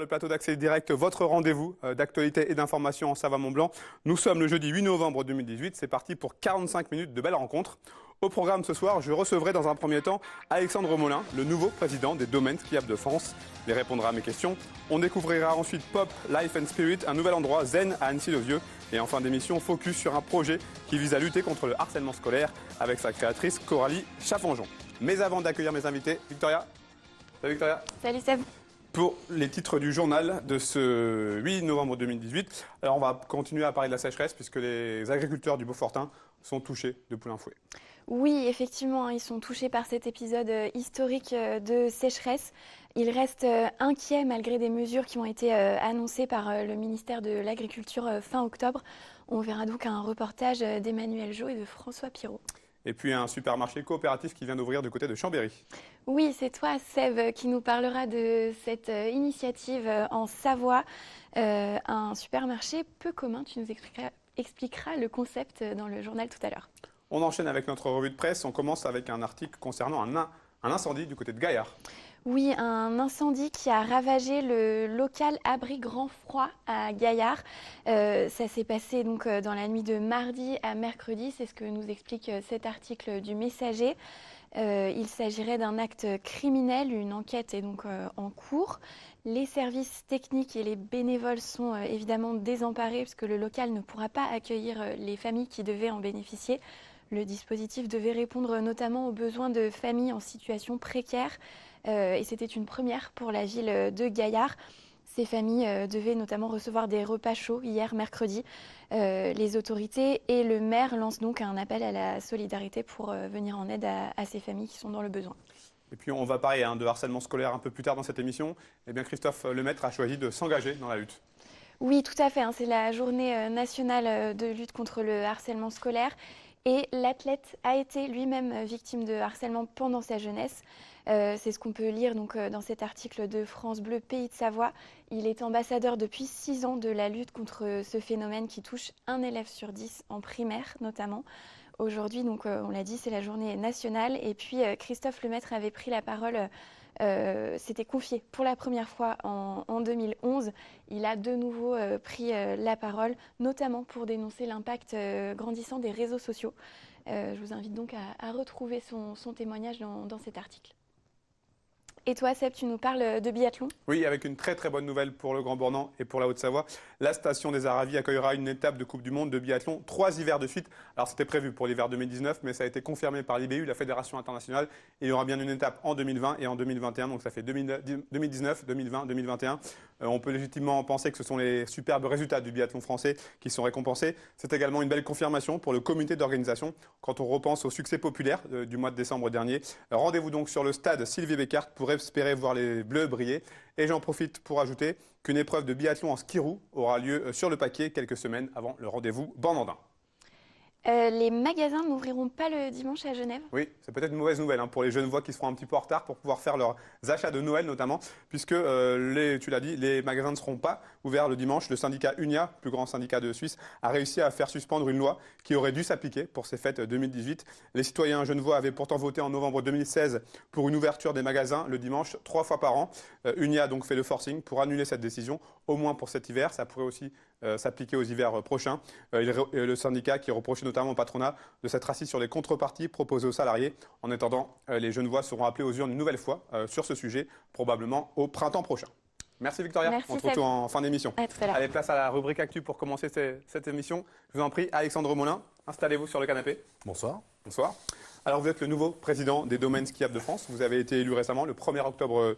plateau d'Accès Direct, votre rendez-vous d'actualité et d'information en Savoie-Mont-Blanc. Nous sommes le jeudi 8 novembre 2018. C'est parti pour 45 minutes de belles rencontres. Au programme ce soir, je recevrai dans un premier temps Alexandre Molin, le nouveau président des Domaines skiables de France. Il répondra à mes questions. On découvrira ensuite Pop, Life and Spirit, un nouvel endroit zen à Annecy-le-Vieux. Et en fin d'émission, focus sur un projet qui vise à lutter contre le harcèlement scolaire avec sa créatrice Coralie Chaffanjon. Mais avant d'accueillir mes invités, Victoria. Salut Victoria. Salut Seb. Pour les titres du journal de ce 8 novembre 2018, alors on va continuer à parler de la sécheresse puisque les agriculteurs du Beaufortain sont touchés de plein fouet. Oui, effectivement, ils sont touchés par cet épisode historique de sécheresse. Ils restent inquiets malgré des mesures qui ont été annoncées par le ministère de l'Agriculture fin octobre. On verra donc un reportage d'Emmanuel Jo et de François Pirot. Et puis un supermarché coopératif qui vient d'ouvrir du côté de Chambéry. Oui, c'est toi, Seb, qui nous parlera de cette initiative en Savoie. Un supermarché peu commun, tu nous expliqueras le concept dans le journal tout à l'heure. On enchaîne avec notre revue de presse. On commence avec un article concernant un incendie du côté de Gaillard. Oui, un incendie qui a ravagé le local abri Grand Froid à Gaillard. Ça s'est passé donc dans la nuit de mardi à mercredi. C'est ce que nous explique cet article du Messager. Il s'agirait d'un acte criminel. Une enquête est donc en cours. Les services techniques et les bénévoles sont évidemment désemparés puisque le local ne pourra pas accueillir les familles qui devaient en bénéficier. Le dispositif devait répondre notamment aux besoins de familles en situation précaire et c'était une première pour la ville de Gaillard. Ces familles devaient notamment recevoir des repas chauds hier mercredi. Les autorités et le maire lancent donc un appel à la solidarité pour venir en aide à ces familles qui sont dans le besoin. Et puis on va parler de harcèlement scolaire un peu plus tard dans cette émission. Eh bien Christophe Lemaître a choisi de s'engager dans la lutte. Oui, tout à fait. C'est la journée nationale de lutte contre le harcèlement scolaire. Et l'athlète a été lui-même victime de harcèlement pendant sa jeunesse. C'est ce qu'on peut lire donc, dans cet article de France Bleu Pays de Savoie. Il est ambassadeur depuis 6 ans de la lutte contre ce phénomène qui touche un élève sur 10 en primaire notamment. Aujourd'hui, donc, on l'a dit, c'est la journée nationale. Et puis Christophe Lemaître avait pris la parole. S'était confié pour la première fois en 2011. Il a de nouveau pris la parole, notamment pour dénoncer l'impact grandissant des réseaux sociaux. Je vous invite donc à retrouver son témoignage dans cet article. Et toi, Seb, tu nous parles de biathlon? Oui, avec une très très bonne nouvelle pour le Grand Bornand et pour la Haute-Savoie. La station des Aravis accueillera une étape de Coupe du Monde de biathlon 3 hivers de suite. Alors c'était prévu pour l'hiver 2019, mais ça a été confirmé par l'IBU, la Fédération internationale. Il y aura bien une étape en 2020 et en 2021, donc ça fait 2019, 2020, 2021. On peut légitimement penser que ce sont les superbes résultats du biathlon français qui sont récompensés. C'est également une belle confirmation pour le comité d'organisation quand on repense au succès populaire du mois de décembre dernier. Rendez-vous donc sur le stade Sylvie Bécart pour espérer voir les Bleus briller. Et j'en profite pour ajouter qu'une épreuve de biathlon en ski roue aura lieu sur le paquet quelques semaines avant le rendez-vous bornandin. Les magasins n'ouvriront pas le dimanche à Genève? Oui, c'est peut-être une mauvaise nouvelle pour les Genevois qui seront un petit peu en retard pour pouvoir faire leurs achats de Noël notamment, puisque, tu l'as dit, les magasins ne seront pas ouverts le dimanche. Le syndicat UNIA, plus grand syndicat de Suisse, a réussi à faire suspendre une loi qui aurait dû s'appliquer pour ces fêtes 2018. Les citoyens genevois avaient pourtant voté en novembre 2016 pour une ouverture des magasins le dimanche 3 fois par an. UNIA a donc fait le forcing pour annuler cette décision, au moins pour cet hiver. Ça pourrait aussi s'appliquer aux hivers prochains. Le syndicat qui reprochait notamment au patronat de s'être assis sur les contreparties proposées aux salariés. En attendant, les Genevois seront appelés aux urnes une nouvelle fois sur ce sujet, probablement au printemps prochain. Merci Victoria, Merci, on se retrouve en fin d'émission. À tout à l'heure. Allez, place à la rubrique Actu pour commencer cette émission. Je vous en prie, Alexandre Molin, installez-vous sur le canapé. Bonsoir. Bonsoir. Alors vous êtes le nouveau président des Domaines skiables de France. Vous avez été élu récemment, le 1er octobre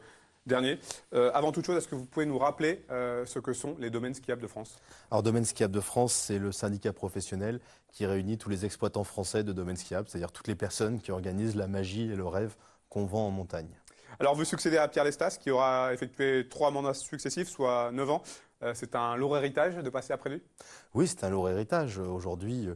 dernier. Avant toute chose, est-ce que vous pouvez nous rappeler ce que sont les Domaines skiables de France? Alors, Domaines skiables de France, c'est le syndicat professionnel qui réunit tous les exploitants français de domaines skiables, c'est-à-dire toutes les personnes qui organisent la magie et le rêve qu'on vend en montagne. Alors, vous succédez à Pierre Lestas, qui aura effectué 3 mandats successifs, soit 9 ans. C'est un lourd héritage de passer après lui? Oui, c'est un lourd héritage. Aujourd'hui,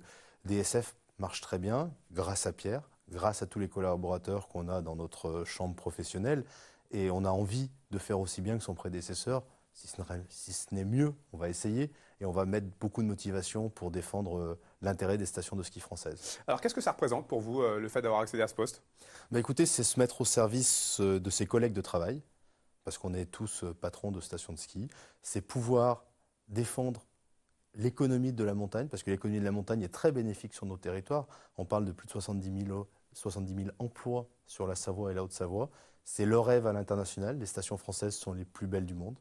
DSF marche très bien grâce à Pierre, grâce à tous les collaborateurs qu'on a dans notre chambre professionnelle. Et on a envie de faire aussi bien que son prédécesseur. Si ce n'est mieux, on va essayer. Et on va mettre beaucoup de motivation pour défendre l'intérêt des stations de ski françaises. Alors, qu'est-ce que ça représente pour vous, le fait d'avoir accédé à ce poste? Écoutez, c'est se mettre au service de ses collègues de travail parce qu'on est tous patrons de stations de ski, c'est pouvoir défendre l'économie de la montagne, parce que l'économie de la montagne est très bénéfique sur nos territoires. On parle de plus de 70 000 emplois sur la Savoie et la Haute-Savoie. C'est le rêve à l'international. Les stations françaises sont les plus belles du monde.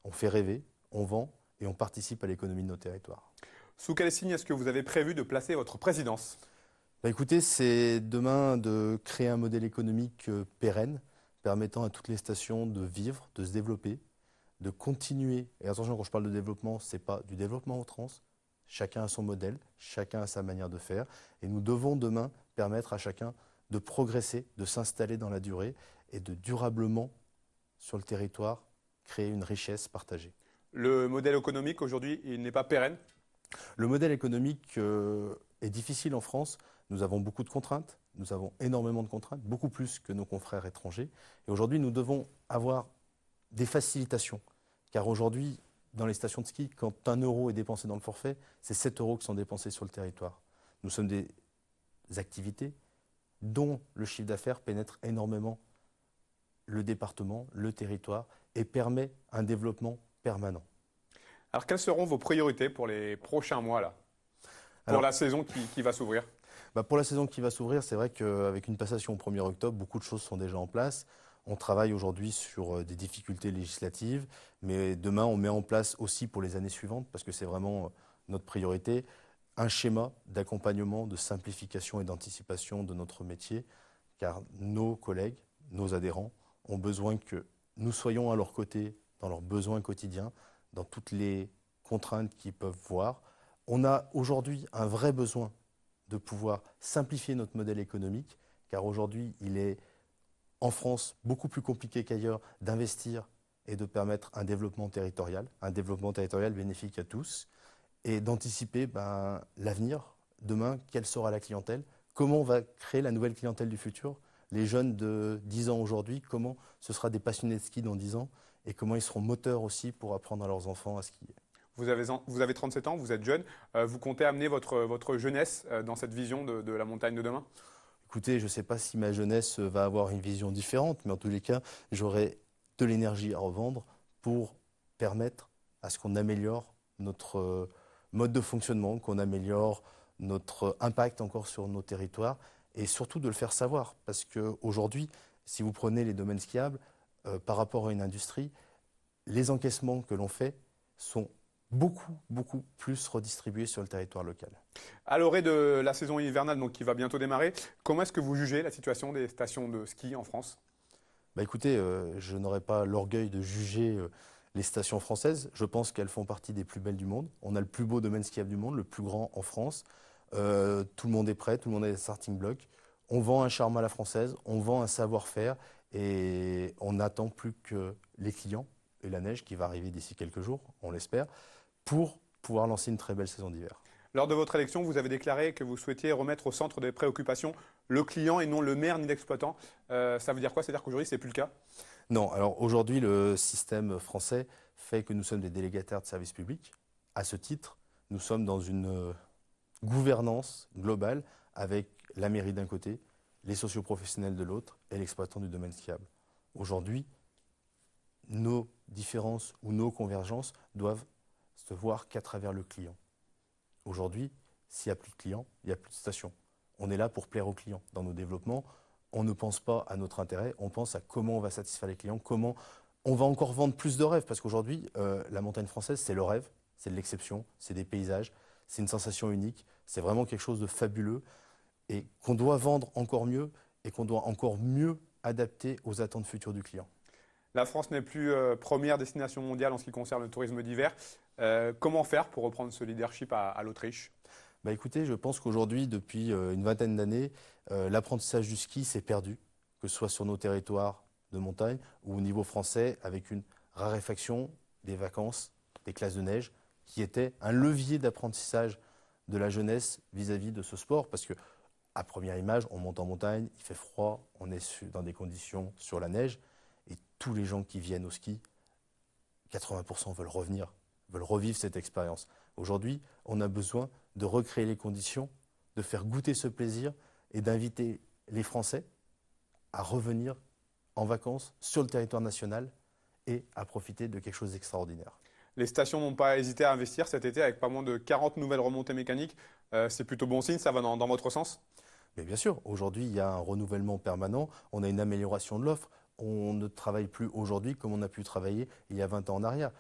On fait rêver, on vend et on participe à l'économie de nos territoires. Sous quel signe est-ce que vous avez prévu de placer votre présidence? Écoutez, c'est demain de créer un modèle économique pérenne, permettant à toutes les stations de vivre, de se développer, de continuer. Et attention, quand je parle de développement, ce n'est pas du développement à outrance. Chacun a son modèle, chacun a sa manière de faire. Et nous devons demain permettre à chacun de progresser, de s'installer dans la durée et de durablement, sur le territoire, créer une richesse partagée. Le modèle économique aujourd'hui, il n'est pas pérenne? Le modèle économique est difficile en France. Nous avons beaucoup de contraintes, nous avons énormément de contraintes, beaucoup plus que nos confrères étrangers. Et aujourd'hui, nous devons avoir des facilitations. Car aujourd'hui, dans les stations de ski, quand 1 euro est dépensé dans le forfait, c'est 7 euros qui sont dépensés sur le territoire. Nous sommes des activités dont le chiffre d'affaires pénètre énormément le département, le territoire et permet un développement permanent. Alors, quelles seront vos priorités pour les prochains mois, là, pour la saison qui va s'ouvrir? Pour la saison qui va s'ouvrir, c'est vrai qu'avec une passation au 1er octobre, beaucoup de choses sont déjà en place. On travaille aujourd'hui sur des difficultés législatives, mais demain, on met en place aussi pour les années suivantes, parce que c'est vraiment notre priorité, un schéma d'accompagnement, de simplification et d'anticipation de notre métier, car nos collègues, nos adhérents, ont besoin que nous soyons à leur côté dans leurs besoins quotidiens, dans toutes les contraintes qu'ils peuvent voir. On a aujourd'hui un vrai besoin de pouvoir simplifier notre modèle économique, car aujourd'hui, il est en France beaucoup plus compliqué qu'ailleurs d'investir et de permettre un développement territorial bénéfique à tous, et d'anticiper l'avenir, demain, quelle sera la clientèle, comment on va créer la nouvelle clientèle du futur, les jeunes de 10 ans aujourd'hui, comment ce sera des passionnés de ski dans 10 ans, et comment ils seront moteurs aussi pour apprendre à leurs enfants à skier. Vous avez 37 ans, vous êtes jeune. Vous comptez amener votre jeunesse dans cette vision de la montagne de demain? Écoutez, je ne sais pas si ma jeunesse va avoir une vision différente, mais en tous les cas, j'aurai de l'énergie à revendre pour permettre à ce qu'on améliore notre mode de fonctionnement, qu'on améliore notre impact encore sur nos territoires et surtout de le faire savoir. Parce qu'aujourd'hui, si vous prenez les domaines skiables, par rapport à une industrie, les encaissements que l'on fait sont beaucoup plus redistribués sur le territoire local. À l'orée de la saison hivernale donc, qui va bientôt démarrer, comment est-ce que vous jugez la situation des stations de ski en France? Écoutez, je n'aurai pas l'orgueil de juger les stations françaises. Je pense qu'elles font partie des plus belles du monde. On a le plus beau domaine skiable du monde, le plus grand en France. Tout le monde est prêt, tout le monde a des starting blocks. On vend un charme à la française, on vend un savoir-faire et on n'attend plus que les clients et la neige qui va arriver d'ici quelques jours, on l'espère, pour pouvoir lancer une très belle saison d'hiver. Lors de votre élection, vous avez déclaré que vous souhaitiez remettre au centre des préoccupations le client et non le maire ni l'exploitant. Ça veut dire quoi? C'est-à-dire qu'aujourd'hui, ce n'est plus le cas? Non, alors aujourd'hui, le système français fait que nous sommes des délégataires de services publics. À ce titre, nous sommes dans une gouvernance globale avec la mairie d'un côté, les socioprofessionnels de l'autre et l'exploitant du domaine skiable. Aujourd'hui, nos différences ou nos convergences doivent se voir qu'à travers le client. Aujourd'hui, s'il n'y a plus de clients, il n'y a plus de stations. On est là pour plaire aux clients. Dans nos développements, on ne pense pas à notre intérêt, on pense à comment on va satisfaire les clients, comment on va encore vendre plus de rêves. Parce qu'aujourd'hui, la montagne française, c'est le rêve, c'est de l'exception, c'est des paysages, c'est une sensation unique, c'est vraiment quelque chose de fabuleux et qu'on doit vendre encore mieux et qu'on doit encore mieux adapter aux attentes futures du client. La France n'est plus première destination mondiale en ce qui concerne le tourisme d'hiver. Comment faire pour reprendre ce leadership à l'Autriche? Écoutez, je pense qu'aujourd'hui, depuis une vingtaine d'années, l'apprentissage du ski s'est perdu, que ce soit sur nos territoires de montagne ou au niveau français, avec une raréfaction des vacances, des classes de neige, qui était un levier d'apprentissage de la jeunesse vis-à-vis de ce sport. Parce que, à première image, on monte en montagne, il fait froid, on est dans des conditions sur la neige, et tous les gens qui viennent au ski, 80% veulent revenir, veulent revivre cette expérience. Aujourd'hui, on a besoin de recréer les conditions, de faire goûter ce plaisir et d'inviter les Français à revenir en vacances sur le territoire national et à profiter de quelque chose d'extraordinaire. Les stations n'ont pas hésité à investir cet été avec pas moins de 40 nouvelles remontées mécaniques. C'est plutôt bon signe, ça va dans votre sens? Mais bien sûr, aujourd'hui, il y a un renouvellement permanent, on a une amélioration de l'offre. On ne travaille plus aujourd'hui comme on a pu travailler il y a 20 ans en arrière.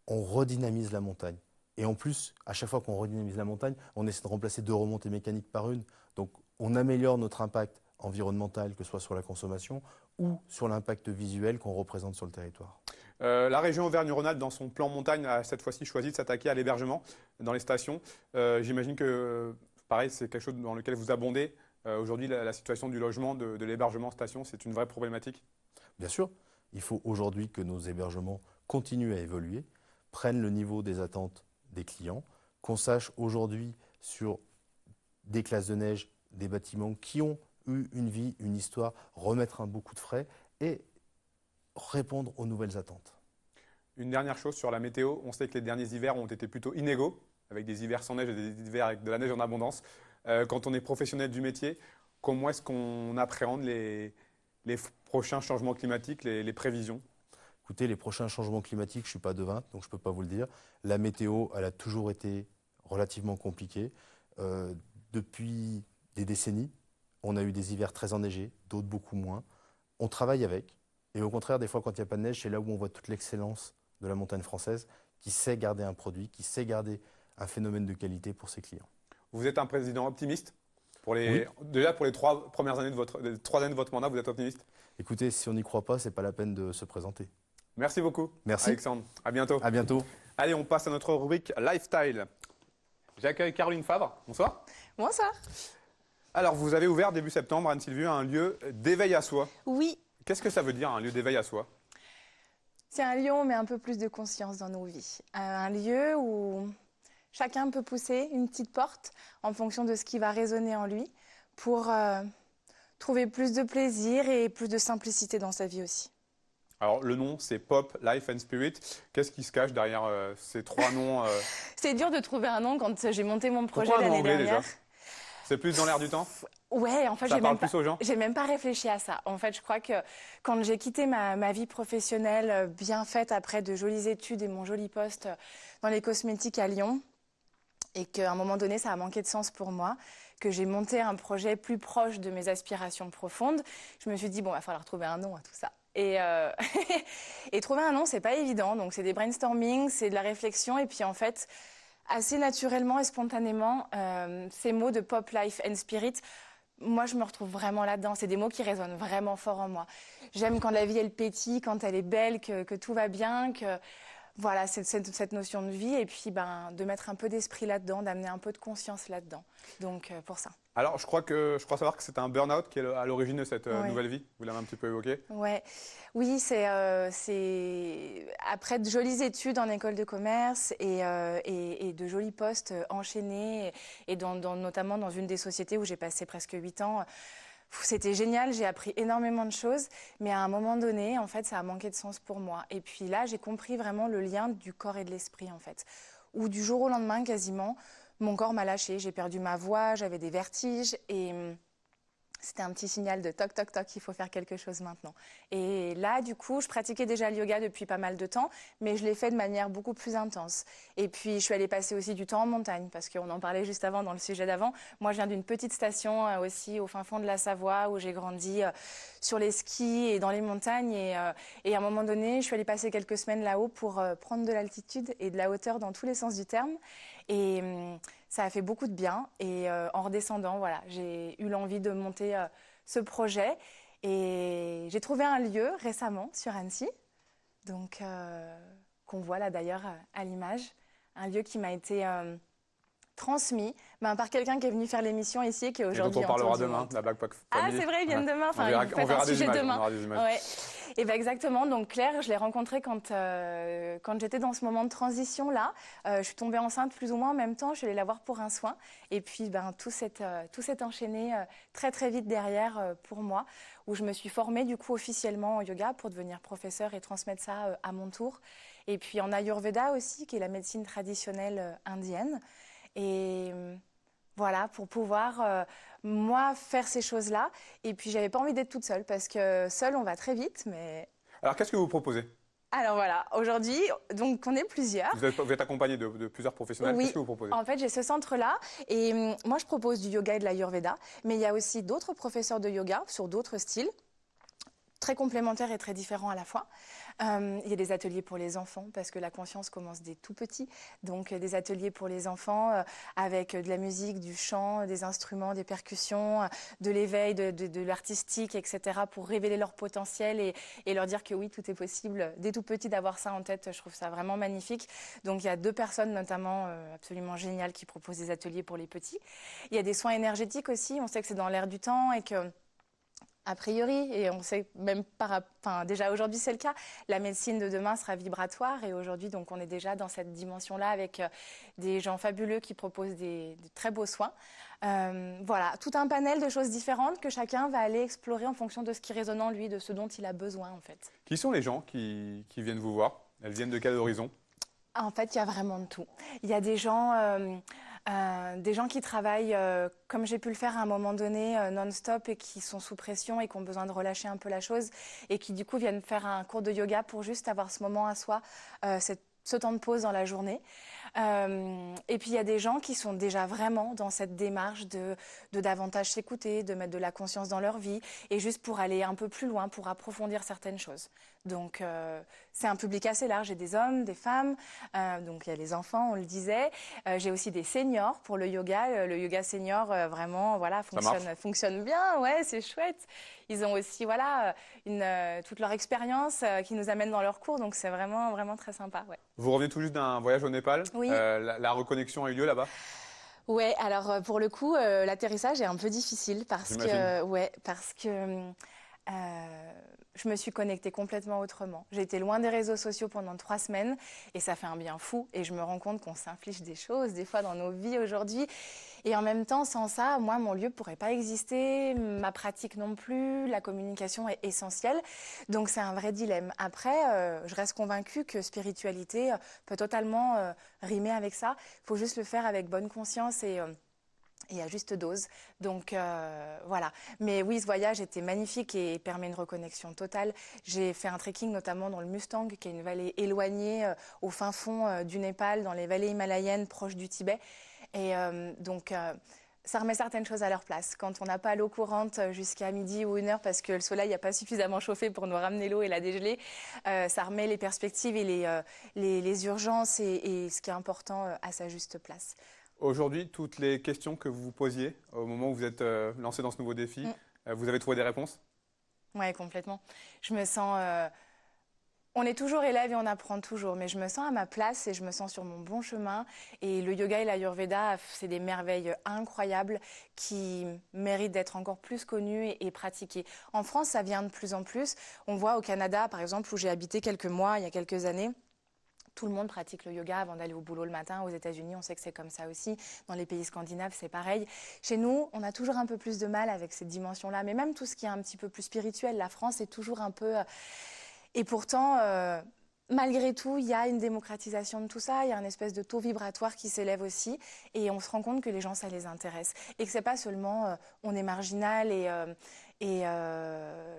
On redynamise la montagne. Et en plus, à chaque fois qu'on redynamise la montagne, on essaie de remplacer 2 remontées mécaniques par une. Donc on améliore notre impact environnemental, que ce soit sur la consommation ou sur l'impact visuel qu'on représente sur le territoire. La région Auvergne-Rhône-Alpes, dans son plan montagne, a cette fois-ci choisi de s'attaquer à l'hébergement dans les stations. J'imagine que, pareil, c'est quelque chose dans lequel vous abondez. Aujourd'hui, la situation du logement, de l'hébergement en station, c'est une vraie problématique. Bien sûr, il faut aujourd'hui que nos hébergements continuent à évoluer, prennent le niveau des attentes des clients, qu'on sache aujourd'hui sur des classes de neige, des bâtiments qui ont eu une vie, une histoire, remettre un beaucoup de frais et répondre aux nouvelles attentes. Une dernière chose sur la météo, on sait que les derniers hivers ont été plutôt inégaux, avec des hivers sans neige et des hivers avec de la neige en abondance. Quand on est professionnel du métier, comment est-ce qu'on appréhende les prochains changements climatiques, les prévisions? Écoutez, les prochains changements climatiques, je ne suis pas devin, donc je ne peux pas vous le dire. La météo, elle a toujours été relativement compliquée. Depuis des décennies, on a eu des hivers très enneigés, d'autres beaucoup moins. On travaille avec. Et au contraire, des fois, quand il n'y a pas de neige, c'est là où on voit toute l'excellence de la montagne française, qui sait garder un produit, qui sait garder un phénomène de qualité pour ses clients. Vous êtes un président optimiste Oui. déjà pour les 3 premières années les 3 années de votre mandat, vous êtes optimiste? Écoutez, si on n'y croit pas, ce n'est pas la peine de se présenter. Merci beaucoup, Merci. Alexandre. À bientôt. À bientôt. Allez, on passe à notre rubrique Lifestyle. J'accueille Caroline Fabre. Bonsoir. Bonsoir. Alors, vous avez ouvert début septembre, Anne-Sylvie, un lieu d'éveil à soi. Oui, Qu'est-ce que ça veut dire, un lieu d'éveil à soi? c'est un lieu où on met un peu plus de conscience dans nos vies. Un lieu où chacun peut pousser une petite porte en fonction de ce qui va résonner en lui pour trouver plus de plaisir et plus de simplicité dans sa vie aussi. Alors, le nom, c'est Pop, Life and Spirit. Qu'est-ce qui se cache derrière ces 3 noms C'est dur de trouver un nom quand j'ai monté mon projet Pourquoi un nom l'année anglais, dernière. déjà? C'est plus dans l'air du temps? Ouais, en fait, Ça parle plus aux gens? j'ai même pas réfléchi à ça. En fait, je crois que quand j'ai quitté ma vie professionnelle bien faite après de jolies études et mon joli poste dans les cosmétiques à Lyon, et qu'à un moment donné, ça a manqué de sens pour moi, que j'ai monté un projet plus proche de mes aspirations profondes, je me suis dit, bon, il va falloir trouver un nom à tout ça. Et, et trouver un nom, c'est pas évident. Donc, c'est des brainstorming, c'est de la réflexion. Et puis, en fait, assez naturellement et spontanément, ces mots de Pop, Life and Spirit, moi, je me retrouve vraiment là-dedans. C'est des mots qui résonnent vraiment fort en moi. J'aime quand la vie, elle pétille, quand elle est belle, que tout va bien, que voilà, c'est cette notion de vie. Et puis, de mettre un peu d'esprit là-dedans, d'amener un peu de conscience là-dedans. Donc, pour ça. Alors, je crois savoir que c'est un burn-out qui est à l'origine de cette Ouais. nouvelle vie. Vous l'avez un petit peu évoqué. Ouais. Oui, c'est après de jolies études en école de commerce et de jolis postes enchaînés et notamment dans une des sociétés où j'ai passé presque 8 ans. C'était génial, j'ai appris énormément de choses, mais à un moment donné, en fait, ça a manqué de sens pour moi. Et puis là, j'ai compris vraiment le lien du corps et de l'esprit, en fait. Où du jour au lendemain, quasiment, mon corps m'a lâché. J'ai perdu ma voix, j'avais des vertiges et c'était un petit signal de toc, toc, toc, il faut faire quelque chose maintenant. Et là, du coup, je pratiquais déjà le yoga depuis pas mal de temps, mais je l'ai fait de manière beaucoup plus intense. Et puis, je suis allée passer aussi du temps en montagne, parce qu'on en parlait juste avant dans le sujet d'avant. Moi, je viens d'une petite station aussi au fin fond de la Savoie, où j'ai grandi sur les skis et dans les montagnes. Et à un moment donné, je suis allée passer quelques semaines là-haut pour prendre de l'altitude et de la hauteur dans tous les sens du terme. Et ça a fait beaucoup de bien. Et en redescendant, voilà, j'ai eu l'envie de monter ce projet. Et j'ai trouvé un lieu récemment sur Annecy, donc qu'on voit là d'ailleurs à l'image. Un lieu qui m'a été transmis par quelqu'un qui est venu faire l'émission ici et qui est Et dont aujourd'hui on parlera en tour du demain, monde. la Backpack Ah, Family. c'est vrai, ils viennent demain. Enfin, On vous faites verra un des sujet images. demain. On verra des images. Ouais. Et exactement. Donc Claire, je l'ai rencontrée quand j'étais dans ce moment de transition là. Je suis tombée enceinte plus ou moins en même temps. Je suis allée la voir pour un soin. Et puis tout s'est enchaîné très très vite derrière pour moi, où je me suis formée du coup officiellement en yoga pour devenir professeure et transmettre ça à mon tour. Et puis en Ayurveda aussi, qui est la médecine traditionnelle indienne. Et voilà, pour pouvoir, moi, faire ces choses-là. Et puis, j'avais pas envie d'être toute seule, parce que seule, on va très vite, mais Alors, qu'est-ce que vous proposez? Alors voilà, aujourd'hui, donc on est plusieurs. Vous êtes accompagné de plusieurs professionnels. Oui. Qu'est-ce que vous proposez? En fait, j'ai ce centre-là et moi, je propose du yoga et de l'Ayurveda, mais il y a aussi d'autres professeurs de yoga sur d'autres styles, très complémentaires et très différents à la fois. Il y a des ateliers pour les enfants parce que la conscience commence dès tout petit. Donc des ateliers pour les enfants avec de la musique, du chant, des instruments, des percussions, de l'éveil, de l'artistique, etc. pour révéler leur potentiel et leur dire que oui, tout est possible. Dès tout petit d'avoir ça en tête, je trouve ça vraiment magnifique. Donc il y a 2 personnes notamment absolument géniales qui proposent des ateliers pour les petits. Il y a des soins énergétiques aussi. On sait que c'est dans l'air du temps et que a priori, et on sait même déjà aujourd'hui c'est le cas, la médecine de demain sera vibratoire et aujourd'hui donc on est déjà dans cette dimension-là avec des gens fabuleux qui proposent de très beaux soins. Voilà, tout un panel de choses différentes que chacun va aller explorer en fonction de ce qui résonne en lui, de ce dont il a besoin en fait. Qui sont les gens qui viennent vous voir? Elles viennent de quel horizon? En fait, il y a vraiment de tout. Il y a des gens qui travaillent, comme j'ai pu le faire à un moment donné, non-stop et qui sont sous pression et qui ont besoin de relâcher un peu la chose et qui du coup viennent faire un cours de yoga pour juste avoir ce moment à soi, ce temps de pause dans la journée. Et puis il y a des gens qui sont déjà vraiment dans cette démarche de davantage s'écouter, de mettre de la conscience dans leur vie et juste pour aller un peu plus loin, pour approfondir certaines choses. Donc c'est un public assez large, j'ai des hommes, des femmes, donc il y a les enfants, on le disait. J'ai aussi des seniors pour le yoga senior vraiment voilà fonctionne bien, ouais c'est chouette. Ils ont aussi voilà toute leur expérience qui nous amène dans leurs cours, donc c'est vraiment vraiment très sympa. Ouais. Vous revenez tout juste d'un voyage au Népal. Oui. La reconnexion a eu lieu là-bas? Ouais, alors pour le coup, l'atterrissage est un peu difficile parce que je me suis connectée complètement autrement. J'ai été loin des réseaux sociaux pendant 3 semaines et ça fait un bien fou. Et je me rends compte qu'on s'inflige des choses des fois dans nos vies aujourd'hui. Et en même temps, sans ça, moi, mon lieu pourrait pas exister, ma pratique non plus, la communication est essentielle. Donc c'est un vrai dilemme. Après, je reste convaincue que spiritualité peut totalement rimer avec ça. Il faut juste le faire avec bonne conscience et à juste dose. Donc voilà. Mais oui, ce voyage était magnifique et permet une reconnexion totale. J'ai fait un trekking notamment dans le Mustang, qui est une vallée éloignée au fin fond du Népal, dans les vallées himalayennes proches du Tibet. Et donc ça remet certaines choses à leur place. Quand on n'a pas l'eau courante jusqu'à midi ou 1h parce que le soleil n'a pas suffisamment chauffé pour nous ramener l'eau et la dégeler, ça remet les perspectives et les urgences et ce qui est important à sa juste place. Aujourd'hui, toutes les questions que vous vous posiez au moment où vous êtes lancé dans ce nouveau défi, vous avez trouvé des réponses? Oui, complètement. Je me sens... on est toujours élève et on apprend toujours, mais je me sens à ma place et je me sens sur mon bon chemin. Et le yoga et l'Ayurveda, c'est des merveilles incroyables qui méritent d'être encore plus connues et pratiquées. En France, ça vient de plus en plus. On voit au Canada, par exemple, où j'ai habité quelques mois, il y a quelques années, tout le monde pratique le yoga avant d'aller au boulot le matin. Aux États-Unis, on sait que c'est comme ça aussi. Dans les pays scandinaves, c'est pareil. Chez nous, on a toujours un peu plus de mal avec cette dimension-là. Mais même tout ce qui est un petit peu plus spirituel, la France est toujours un peu... Et pourtant, malgré tout, il y a une démocratisation de tout ça. Il y a une espèce de taux vibratoire qui s'élève aussi. Et on se rend compte que les gens, ça les intéresse. Et que c'est pas seulement on est marginal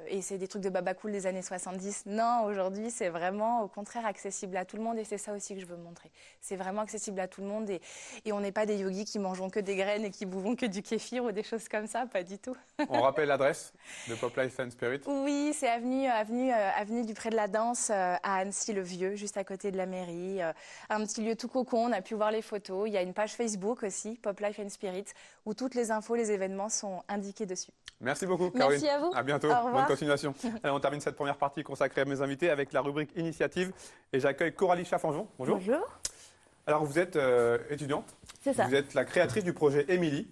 et c'est des trucs de babacool des années 70. Non, aujourd'hui, c'est vraiment au contraire accessible à tout le monde et c'est ça aussi que je veux montrer. C'est vraiment accessible à tout le monde et on n'est pas des yogis qui mangeons que des graines et qui bouvons que du kéfir ou des choses comme ça, pas du tout. On rappelle l'adresse de Pop Life and Spirit? Oui, c'est avenue du Pré de la Danse à Annecy-le-Vieux, juste à côté de la mairie. Un petit lieu tout cocon, on a pu voir les photos. Il y a une page Facebook aussi, Pop Life and Spirit, où toutes les infos, les événements sont indiqués dessus. Merci beaucoup, Caroline. Merci à vous. À bientôt. Bonne continuation. Allez, on termine cette première partie consacrée à mes invités avec la rubrique Initiative. Et j'accueille Coralie Chaffanjon. Bonjour. Bonjour. Alors, vous êtes étudiante. C'est ça. Vous êtes la créatrice du projet Émilie,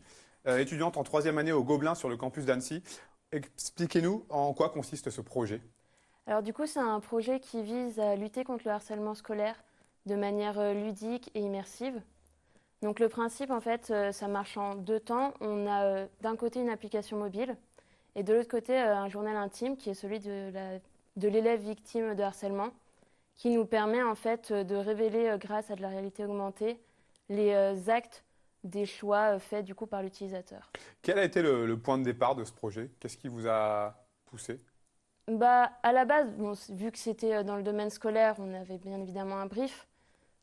étudiante en 3e année au Gobelin sur le campus d'Annecy. Expliquez-nous en quoi consiste ce projet. Alors du coup, c'est un projet qui vise à lutter contre le harcèlement scolaire de manière ludique et immersive. Donc le principe, en fait, ça marche en 2 temps. On a d'un côté une application mobile et de l'autre côté un journal intime qui est celui de l'élève victime de harcèlement qui nous permet en fait de révéler grâce à de la réalité augmentée les actes des choix faits du coup par l'utilisateur. Quel a été le point de départ de ce projet? Qu'est-ce qui vous a poussé? Bah, à la base, bon, vu que c'était dans le domaine scolaire, on avait bien évidemment un brief.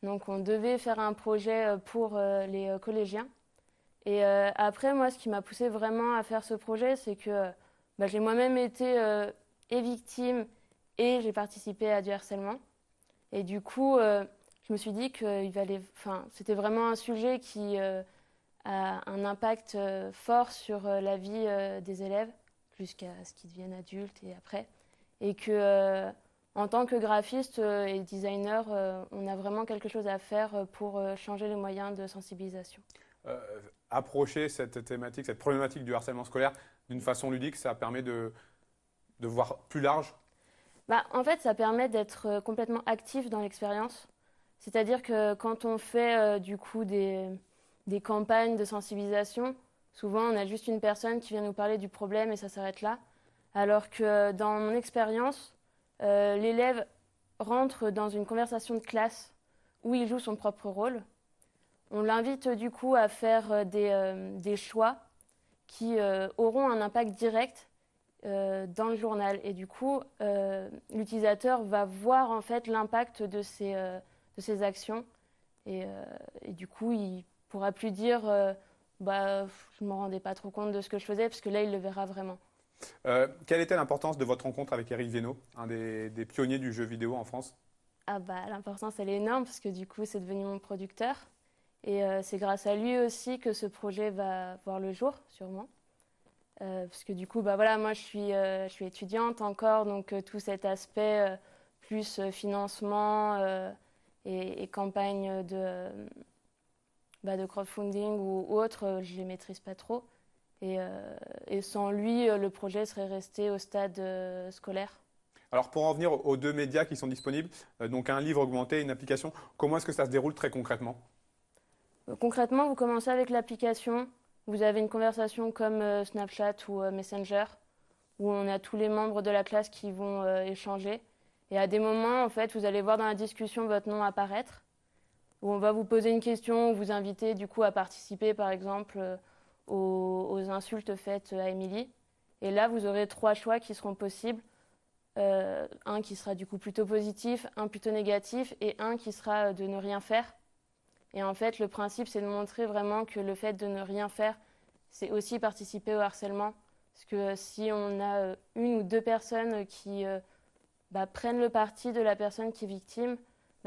Donc on devait faire un projet pour les collégiens. Et après, moi, ce qui m'a poussé vraiment à faire ce projet, c'est que bah, j'ai moi-même été et victime et j'ai participé à du harcèlement. Et du coup, je me suis dit que enfin, c'était vraiment un sujet qui a un impact fort sur la vie des élèves jusqu'à ce qu'ils deviennent adultes et après. Et que en tant que graphiste et designer, on a vraiment quelque chose à faire pour changer les moyens de sensibilisation. Euh, Approcher cette thématique, cette problématique du harcèlement scolaire d'une façon ludique, ça permet de voir plus large. Bah, en fait, ça permet d'être complètement actif dans l'expérience. C'est-à-dire que quand on fait du coup des campagnes de sensibilisation, souvent on a juste une personne qui vient nous parler du problème et ça s'arrête là. Alors que dans mon expérience, l'élève rentre dans une conversation de classe où il joue son propre rôle. On l'invite du coup à faire des choix qui auront un impact direct dans le journal. Et du coup, l'utilisateur va voir en fait l'impact de ses actions. Et du coup, il pourra plus dire bah, je ne me rendais pas trop compte de ce que je faisais, parce que là, il le verra vraiment. Quelle était l'importance de votre rencontre avec Éric Viennot, un des pionniers du jeu vidéo en France? Ah bah, l'importance, elle est énorme, parce que du coup, c'est devenu mon producteur. Et c'est grâce à lui aussi que ce projet va voir le jour, sûrement. Parce que du coup, bah voilà, moi je suis étudiante encore, donc tout cet aspect plus financement et campagne de crowdfunding ou autre, je ne les maîtrise pas trop. Et sans lui, le projet serait resté au stade scolaire. Alors pour en venir aux deux médias qui sont disponibles, donc un livre augmenté et une application, comment est-ce que ça se déroule très concrètement? Concrètement, vous commencez avec l'application. Vous avez une conversation comme Snapchat ou Messenger, où on a tous les membres de la classe qui vont échanger. Et à des moments, en fait, vous allez voir dans la discussion votre nom apparaître, où on va vous poser une question, ou vous inviter du coup à participer, par exemple, aux insultes faites à Émilie. Et là, vous aurez 3 choix qui seront possibles. Un qui sera du coup plutôt positif, un plutôt négatif, et un qui sera de ne rien faire. Et en fait, le principe, c'est de montrer vraiment que le fait de ne rien faire, c'est aussi participer au harcèlement. Parce que si on a une ou deux personnes qui prennent le parti de la personne qui est victime,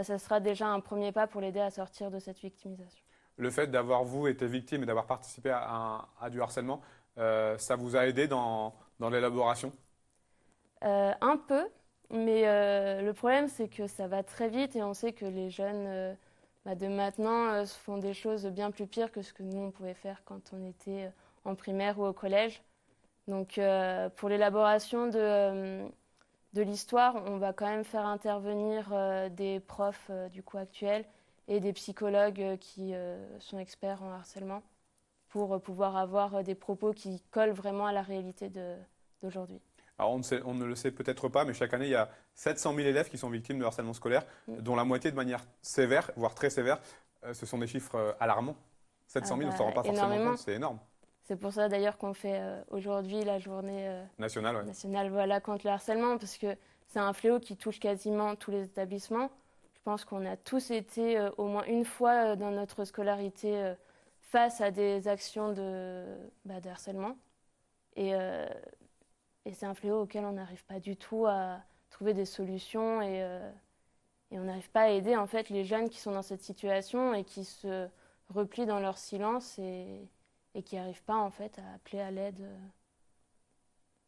ça sera déjà un premier pas pour l'aider à sortir de cette victimisation. Le fait d'avoir, vous, été victime et d'avoir participé à du harcèlement, ça vous a aidé dans l'élaboration? Un peu, mais le problème, c'est que ça va très vite et on sait que les jeunes de maintenant font des choses bien plus pires que ce que nous, on pouvait faire quand on était en primaire ou au collège. Donc, pour l'élaboration de l'histoire, on va quand même faire intervenir des profs du coup actuels et des psychologues qui sont experts en harcèlement pour pouvoir avoir des propos qui collent vraiment à la réalité d'aujourd'hui. Alors on ne le sait peut-être pas, mais chaque année, il y a 700 000 élèves qui sont victimes de harcèlement scolaire, dont la moitié de manière sévère, voire très sévère. Ce sont des chiffres alarmants. 700 000, on ne s'en rend pas forcément énormément. compte, c'est énorme. C'est pour ça d'ailleurs qu'on fait aujourd'hui la journée National, ouais. nationale voilà, contre le harcèlement, parce que c'est un fléau qui touche quasiment tous les établissements. Je pense qu'on a tous été au moins une fois dans notre scolarité face à des actions de harcèlement. Et c'est un fléau auquel on n'arrive pas du tout à trouver des solutions et on n'arrive pas à aider en fait les jeunes qui sont dans cette situation et qui se replient dans leur silence et qui n'arrivent pas en fait à appeler à l'aide.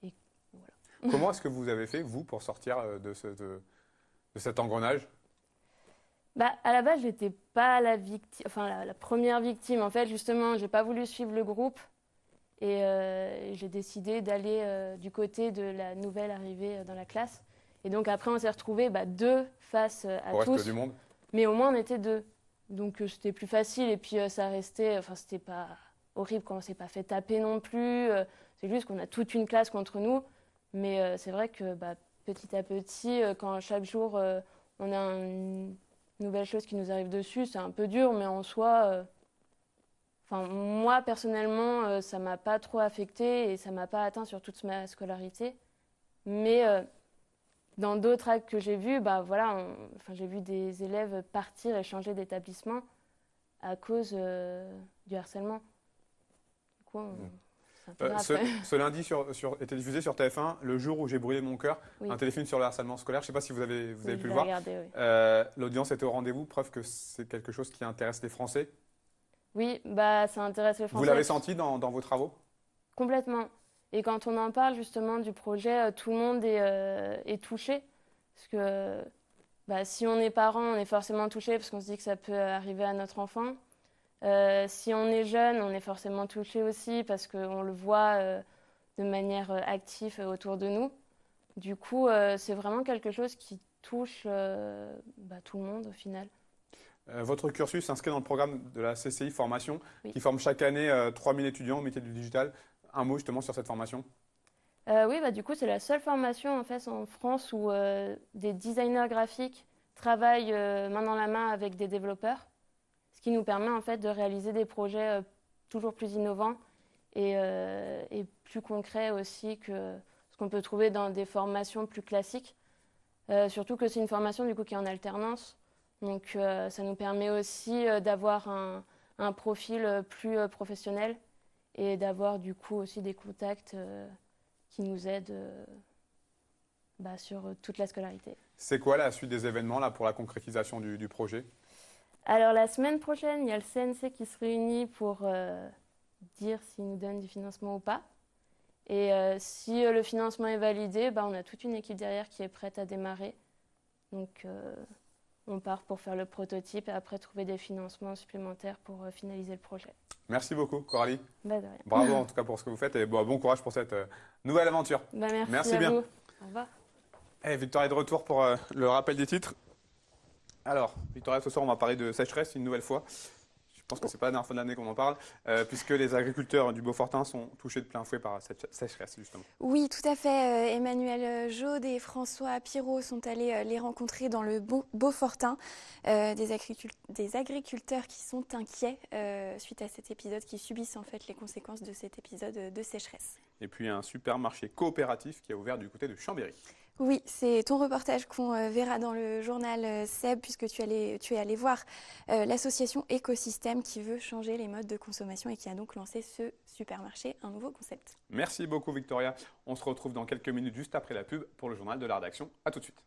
Et voilà. Comment est-ce que vous avez fait, vous, pour sortir de cet engrenage? À la base, je n'étais pas la victime, enfin la première victime. En fait, justement, j'ai pas voulu suivre le groupe et j'ai décidé d'aller du côté de la nouvelle arrivée dans la classe. Et donc après, on s'est retrouvés deux face à Au tous. reste du monde? Mais au moins, on était deux. Donc c'était plus facile et puis ça restait, enfin c'était pas horrible quand on s'est pas fait taper non plus. C'est juste qu'on a toute une classe contre nous. Mais c'est vrai que petit à petit, quand chaque jour on a une nouvelle chose qui nous arrive dessus, c'est un peu dur, mais en soi, moi personnellement, ça m'a pas trop affecté et ça m'a pas atteint sur toute ma scolarité. Mais dans d'autres actes que j'ai vus, bah, voilà, enfin, j'ai vu des élèves partir et changer d'établissement à cause du harcèlement. Du coup, c'est un peu grave, Ce, quand même. ce lundi était diffusé sur TF1, Le jour où j'ai brûlé mon cœur, Oui. un téléfilm sur le harcèlement scolaire. Je ne sais pas si vous avez Oui, pu je le l'ai voir. regardé, oui. L'audience était au rendez-vous, preuve que c'est quelque chose qui intéresse les Français. Oui, bah, ça intéresse les Français. Vous l'avez senti dans vos travaux? Complètement. Et quand on en parle justement du projet, tout le monde est touché. Parce que bah, si on est parent, on est forcément touché parce qu'on se dit que ça peut arriver à notre enfant. Si on est jeune, on est forcément touché aussi parce qu'on le voit de manière active autour de nous. Du coup, c'est vraiment quelque chose qui touche bah, tout le monde au final. Votre cursus s'inscrit dans le programme de la CCI Formation, Oui. qui forme chaque année 3000 étudiants au métier du digital. Un mot justement sur cette formation? Oui, bah, du coup, c'est la seule formation en fait en France où des designers graphiques travaillent main dans la main avec des développeurs, ce qui nous permet en fait de réaliser des projets toujours plus innovants et plus concrets aussi que ce qu'on peut trouver dans des formations plus classiques. Surtout que c'est une formation du coup qui est en alternance, donc ça nous permet aussi d'avoir un profil plus professionnel et d'avoir du coup aussi des contacts qui nous aident bah, sur toute la scolarité. C'est quoi la suite des événements là, pour la concrétisation du projet? Alors la semaine prochaine, il y a le CNC qui se réunit pour dire s'il nous donne du financement ou pas. Et si le financement est validé, bah, on a toute une équipe derrière qui est prête à démarrer. Donc on part pour faire le prototype et après trouver des financements supplémentaires pour finaliser le projet. Merci beaucoup, Coralie. Bah, de rien. Bravo en tout cas pour ce que vous faites et bon courage pour cette nouvelle aventure. Bah, merci Merci à bien. vous. Au revoir. Victoria est de retour pour le rappel des titres. Alors, Victoria, ce soir, on va parler de sécheresse une nouvelle fois. Je pense que c'est pas la dernière fois de l'année qu'on en parle, puisque les agriculteurs du Beaufortin sont touchés de plein fouet par cette sécheresse, justement. Oui, tout à fait. Emmanuel Jaude et François Pirot sont allés les rencontrer dans le Beaufortin. Des agriculteurs qui sont inquiets suite à cet épisode, qui subissent en fait les conséquences de cet épisode de sécheresse. Et puis un supermarché coopératif qui a ouvert du côté de Chambéry. Oui, c'est ton reportage qu'on verra dans le journal Seb, puisque tu es allé voir l'association Écosystème qui veut changer les modes de consommation et qui a donc lancé ce supermarché, un nouveau concept. Merci beaucoup, Victoria. On se retrouve dans quelques minutes juste après la pub pour le journal de la rédaction. À tout de suite.